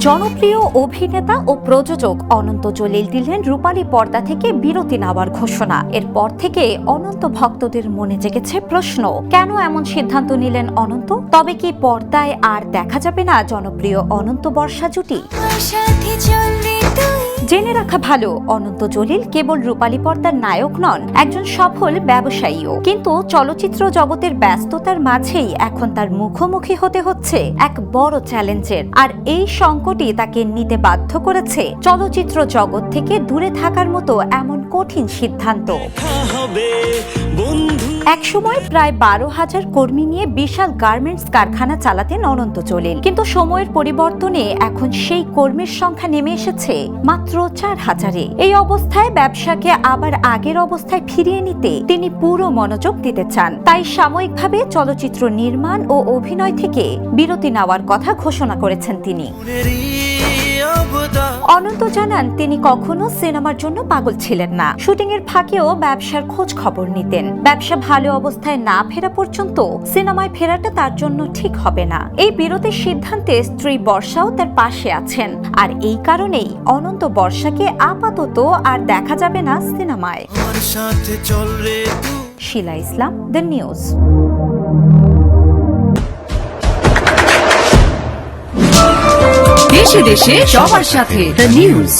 জনপ্রিয় অভিনেতা ও প্রযোজক অনন্ত জলিল দিলেন রূপালী পর্দা থেকে বিরতি নেওয়ার ঘোষণা। এরপর থেকে অনন্ত ভক্তদের মনে জেগেছে প্রশ্ন, কেন এমন সিদ্ধান্ত নিলেন অনন্ত? তবে কি পর্দায় আর দেখা যাবে না জনপ্রিয় অনন্ত বর্ষা জুটি? জেনে রাখা ভালো, অনন্ত জলিল কেবল রূপালী পর্দার নায়ক নন, একজন সফল ব্যবসায়ীও। কিন্তু চলচ্চিত্র জগতের ব্যস্ততার মাঝেই এখন তার মুখোমুখি হতে হচ্ছে এক বড় চ্যালেঞ্জের। আর এই সংকটই তাকে নিতে বাধ্য করেছে চলচ্চিত্র জগৎ থেকে দূরে থাকার মতো এমন কঠিন সিদ্ধান্ত। একসময় প্রায় 12,000 কর্মী নিয়ে বিশাল গার্মেন্টস কারখানা চালাতেন অনন্ত জলিল, কিন্তু সময়ের পরিবর্তনে এখন সেই কর্মীর সংখ্যা নেমে এসেছে মাত্র 4,000-এ। এই অবস্থায় ব্যবসাকে আবার আগের অবস্থায় ফিরিয়ে নিতে তিনি পুরো মনোযোগ দিতে চান। তাই সাময়িকভাবে চলচ্চিত্র নির্মাণ ও অভিনয় থেকে বিরতি নেওয়ার কথা ঘোষণা করেছেন তিনি। অনন্ত জানান, তিনি কখনো সিনেমার জন্য পাগল ছিলেন না। শুটিং এর ফাঁকেও ব্যবসার খোঁজ খবর নিতেন। ব্যবসা ভালো অবস্থায় না ফেরা পর্যন্ত সিনেমায় ফেরাটা তার জন্য ঠিক হবে না। এই বিরতির সিদ্ধান্তে স্ত্রী বর্ষাও তার পাশে আছেন। আর এই কারণেই অনন্ত বর্ষাকে আপাতত আর দেখা যাবে না সিনেমায়। শিলা ইসলাম, দ্য নিউজ। দেশে দেশে সবার সাথে দ্য নিউজ।